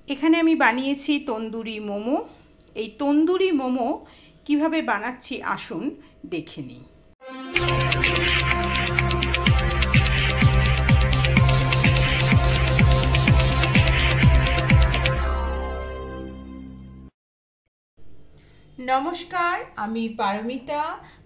এখানে আমি বানিয়েছি তন্দুরি মোমো। এই তন্দুরি মোমো কিভাবে বানাচ্ছি আসুন দেখে নিই। নমস্কার, আমি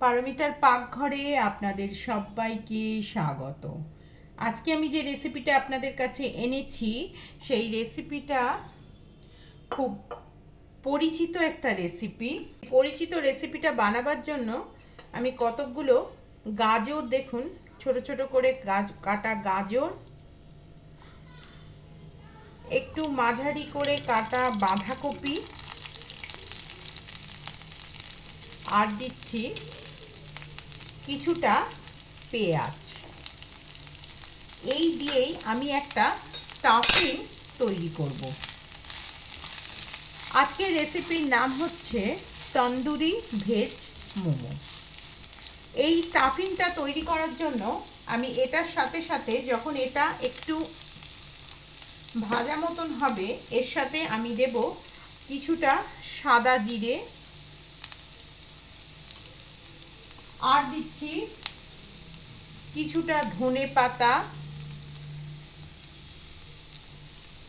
পারমিতার পাকঘরে আপনাদের সবাইকে স্বাগত। আজকে আমি যে রেসিপিটা আপনাদের কাছে এনেছি সেই রেসিপিটা খুব পরিচিত একটা রেসিপি। পরিচিত রেসিপিটা বানাবার জন্য আমি কতকগুলো গাজর, দেখুন ছোট ছোট করে কাটা গাজর, একটু মাঝারি করে কাটা বাঁধাকপি, আর দিচ্ছি কিছুটা পেঁয়াজ। এই দিয়েই আমি একটা স্টাফিং তৈরি করব। আজকের রেসিপির নাম হচ্ছে তন্দুরি ভেজ মোমো। এই স্টাফিংটা তৈরি করার জন্য আমি এটার সাথে সাথে, যখন এটা একটু ভাজা মতন হবে, এর সাথে আমি দেব কিছুটা সাদা জিরে, আর দিচ্ছি কিছুটা ধনে পাতা,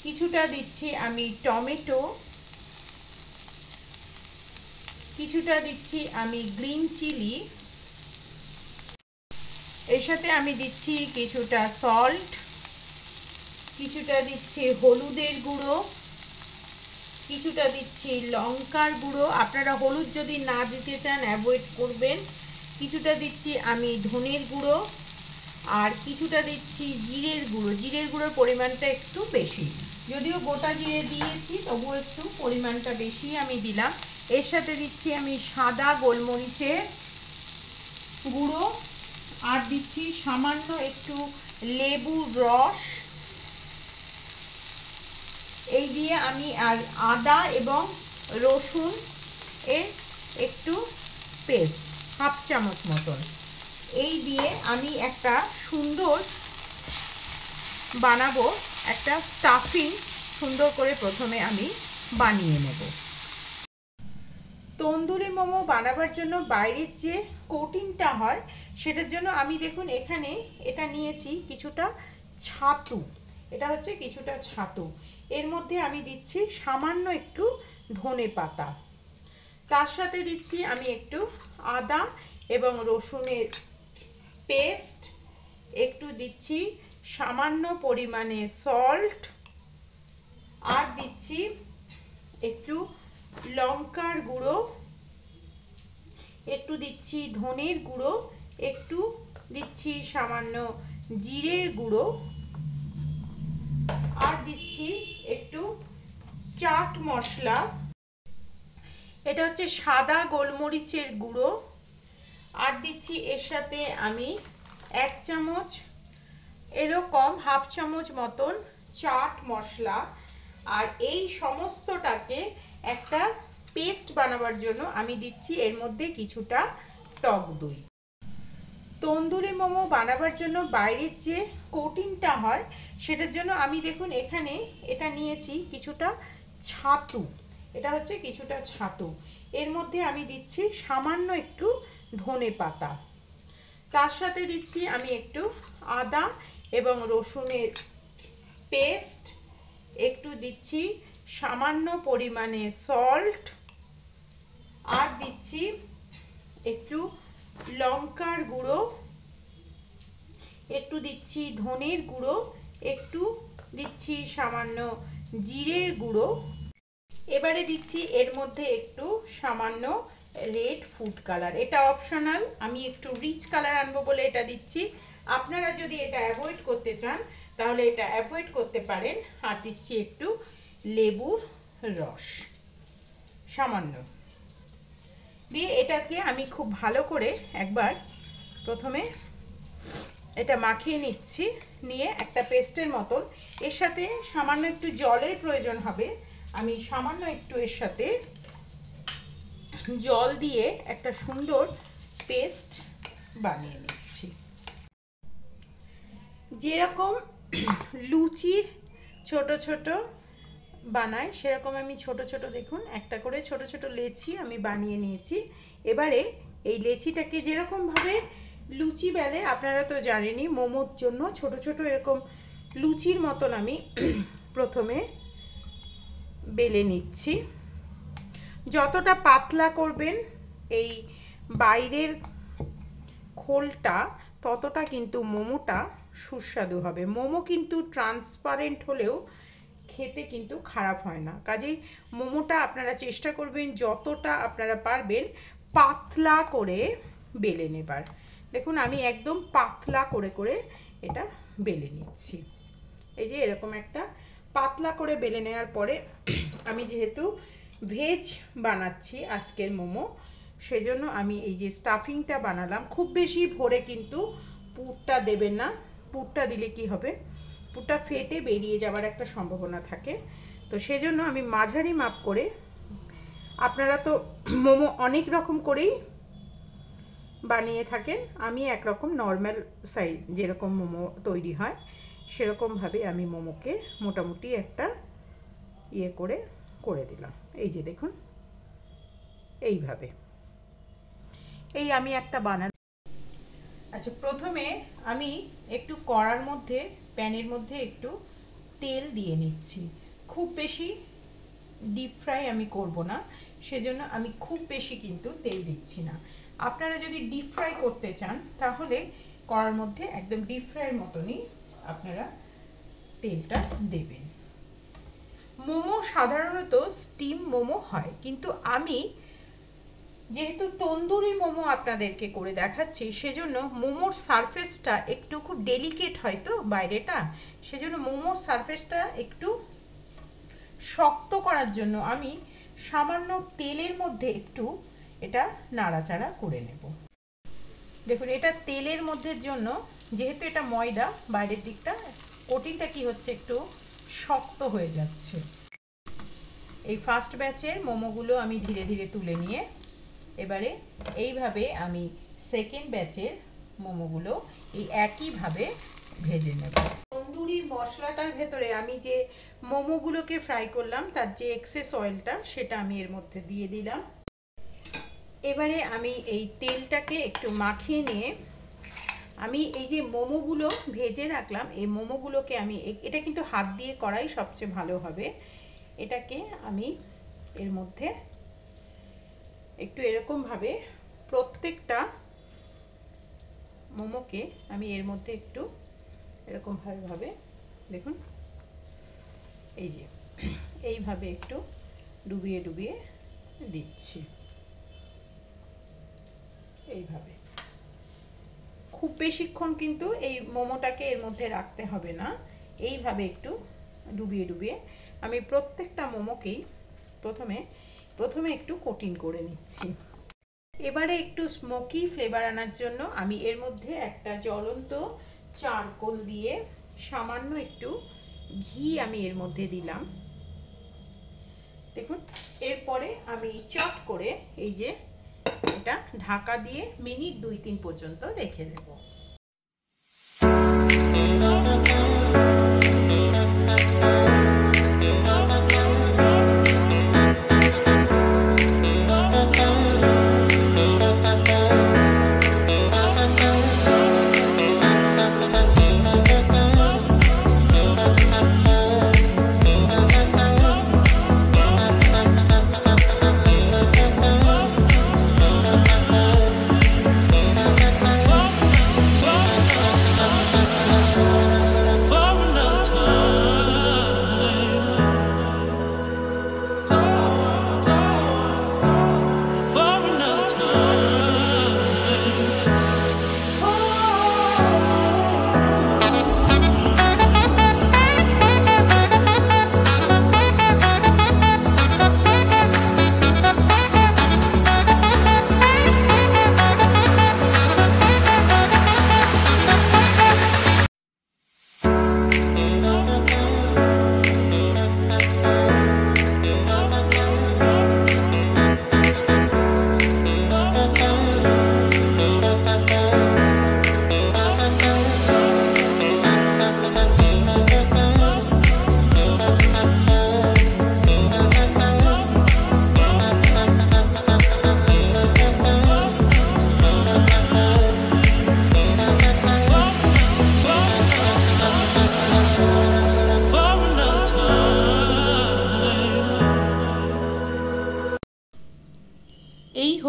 কিছুটা দিচ্ছি আমি টমেটো, কিছুটা দিচ্ছি আমি গ্রিন চিলি, এর সাথে আমি দিচ্ছি কিছুটা সল্ট, কিছুটা দিচ্ছি হলুদের গুঁড়ো, কিছুটা দিচ্ছি লঙ্কার গুঁড়ো। আপনারা হলুদ যদি না দিতে চান অ্যাভয়েড করবেন। কিছুটা দিচ্ছি আমি ধনের গুঁড়ো, আর কিছুটা দিচ্ছি জিরের গুঁড়ো। জিরের গুঁড়োর পরিমাণটা একটু বেশি, যদিও গোটা জিরে দিয়েছি তবুও একটু পরিমাণটা বেশি আমি দিলাম। এর সাথে দিচ্ছি আমি সাদা গোলমরিচের গুঁড়ো, আর দিচ্ছি সামান্য একটু লেবুর রস। এই দিয়ে আমি আর আদা এবং রসুন এর একটু পেস্ট, হাফ চামচ মতন, এই দিয়ে আমি একটা সুন্দর বানাবো, একটা স্টাফিং সুন্দর করে প্রথমে আমি বানিয়ে নেব। তন্দুরি মোমো বানাবার জন্য বাইরের যে কোটিংটা হয় সেটার জন্য আমি দেখুন এখানে এটা নিয়েছি কিছুটা ছাতু। এটা হচ্ছে কিছুটা ছাতু। এর মধ্যে আমি দিচ্ছি সামান্য একটু ধনে পাতা, তার সাথে দিচ্ছি আমি একটু আদা এবং রসুনের পেস্ট, একটু দিচ্ছি সামান্য পরিমাণে সল্ট, আর দিচ্ছি একটু লঙ্কার গুঁড়ো, একটু দিচ্ছি ধনের গুঁড়ো, একটু দিচ্ছি সামান্য জিরের গুঁড়ো, আর দিচ্ছি একটু চাট মশলা, এটা হচ্ছে সাদা গোলমরিচের গুঁড়ো, আর দিচ্ছি এর সাথে আমি 1 চামচ, এরকম হাফ চামচ মতন চাট মশলা। আর এই সমস্তটাকে একটা পেস্ট বানাবার জন্য আমি দিচ্ছি এর মধ্যে কিছুটা টক দই। তন্দুরি মোমো বানাবার জন্য বাইরের যে কোটিংটা হয় সেটার জন্য আমি দেখুন এখানে এটা নিয়েছি কিছুটা ছাতু। এটা হচ্ছে কিছুটা ছাতু। এর মধ্যে আমি দিচ্ছি সামান্য একটু ধনে পাতা, তার সাথে দিচ্ছি আমি একটু আদা এবং রসুনের পেস্ট, একটু দিচ্ছি সামান্য পরিমাণে সল্ট, আর দিচ্ছি একটু লঙ্কার গুঁড়ো, একটু দিচ্ছি ধনের গুঁড়ো, একটু দিচ্ছি সামান্য জিরের গুঁড়ো। এবারে দিচ্ছি এর মধ্যে একটু সামান্য রেড ফুড কালার, এটা অপশনাল, আমি একটু রিচ কালার আনবো বলে এটা দিচ্ছি। আপনারা যদি এটা অ্যাভয়েড করতে চান তাহলে এটা অ্যাভয়েড করতে পারেন। আর দিচ্ছি একটু লেবুর রস সামান্য দিয়ে এটাকে আমি খুব ভালো করে একবার প্রথমে এটা মাখিয়ে নিচ্ছি, নিয়ে একটা পেস্টের মতন। এর সাথে সামান্য একটু জলের প্রয়োজন হবে। আমি সামান্য একটু এর সাথে জল দিয়ে একটা সুন্দর পেস্ট বানিয়ে নিচ্ছি। যেরকম লুচির ছোট ছোট বানায় সেরকম আমি ছোট ছোট দেখুন একটা করে ছোট ছোট লেচি আমি বানিয়ে নিয়েছি। এবারে এই লেচিটাকে যেরকমভাবে লুচি বেলে আপনারা তো জানেনই, মোমোর জন্য ছোট ছোট এরকম লুচির মতন আমি প্রথমে বেলে নিচ্ছি। যতটা পাতলা করবেন এই বাইরের খোলটা ততটা কিন্তু মোমোটা সুস্বাদু হবে। মোমো কিন্তু ট্রান্সপারেন্ট হলেও খেতে কিন্তু খারাপ হয় না। কাজেই মোমোটা আপনারা চেষ্টা করবেন যতটা আপনারা পারবেন পাতলা করে বেলে নেবার। দেখুন আমি একদম পাতলা করে করে এটা বেলে নিচ্ছি। এই যে এরকম একটা পাতলা করে বেলে নেওয়ার পরে আমি যেহেতু ভেজ বানাচ্ছি আজকের মোমো, সেজন্য আমি এই যে স্টাফিংটা বানালাম। খুব বেশি ভরে কিন্তু পুরটা দেবেন না, পুরটা দিলে কি হবে, পুরটা ফেটে বেরিয়ে যাওয়ার একটা সম্ভাবনা থাকে। তো সেজন্য আমি মাঝারি মাপ করে, আপনারা তো মোমো অনেক রকম করেই বানিয়ে থাকেন, আমি একরকম নর্মাল সাইজ যেরকম মোমো তৈরি হয় সেরকমভাবে আমি মোমোকে মোটামুটি একটা ইয়ে করে করে দিলাম। এই যে দেখুন এইভাবে এই আমি একটা বানানো। আচ্ছা, প্রথমে আমি একটু কড়ার মধ্যে প্যানের মধ্যে একটু তেল দিয়ে নিচ্ছি। খুব বেশি ডিপ ফ্রাই আমি করব না, সেজন্য আমি খুব বেশি কিন্তু তেল দিচ্ছি না। আপনারা যদি ডিপ ফ্রাই করতে চান তাহলে কড়ার মধ্যে একদম ডিপ ফ্রাইয়ের মতনই আপনারা তেলটা দেবেন। মোমো সাধারণত স্টিম মোমো হয়, কিন্তু আমি যেহেতু তন্দুরি মোমো আপনাদেরকে করে দেখাচ্ছি সেজন্য মোমোর সারফেসটা একটু খুব ডেলিকেট হয় তো বাইরেটা, সেজন্য মোমোর সারফেসটা একটু শক্ত করার জন্য আমি সামান্য তেলের মধ্যে একটু এটা নাড়াচাড়া করে নেব। দেখুন এটা তেলের মধ্যে জন্য, যেহেতু এটা ময়দা বাইরের দিকটা কোটিংটা কি হচ্ছে একটু শক্ত হয়ে যাচ্ছে। এই ফার্স্ট ব্যাচের মোমোগুলো আমি ধীরে ধীরে তুলে নিয়ে এবারে এইভাবে আমি সেকেন্ড ব্যাচের মোমোগুলো এই একইভাবে ভেজে নেব। তন্দুরি মশলাটার ভেতরে আমি যে মোমোগুলোকে ফ্রাই করলাম তার যে এক্সেস অয়েলটা সেটা আমি এর মধ্যে দিয়ে দিলাম। এবারে আমি এই তেলটাকে একটু মাখিয়ে নিয়ে আমি এই যে মোমোগুলো ভেজে রাখলাম এই মোমোগুলোকে আমি, এটা কিন্তু হাত দিয়ে করাই সবচেয়ে ভালো হবে, এটাকে আমি এর মধ্যে একটু এরকমভাবে প্রত্যেকটা মোমোকে আমি এর মধ্যে একটু এরকমভাবে দেখুন এই যে এইভাবে একটু ডুবিয়ে ডুবিয়ে দিচ্ছি। এইভাবে খুব বেশিক্ষণ কিন্তু এই মোমোটাকে এর মধ্যে রাখতে হবে না, এইভাবে একটু ডুবিয়ে ডুবিয়ে আমি প্রত্যেকটা মোমোকেই প্রথমে একটু কোটিং করে নিচ্ছি। এবারে একটু স্মোকি ফ্লেভার আনার জন্য আমি এর মধ্যে একটা জ্বলন্ত চারকোল দিয়ে সামান্য একটু ঘি আমি এর মধ্যে দিলাম। দেখুন এরপরে আমি চট করে এই যে এটা ঢাকা দিয়ে মিনিট 2-3 পর্যন্ত রেখে দেব।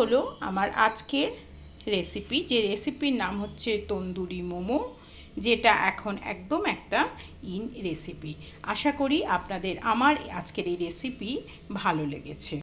হলো আমার আজকের রেসিপি, যে রেসিপির নাম হচ্ছে তন্দুরি মোমো, যেটা এখন একদম একটা রেসিপি। আশা করি আপনাদের আমার আজকের এই রেসিপি ভালো লেগেছে।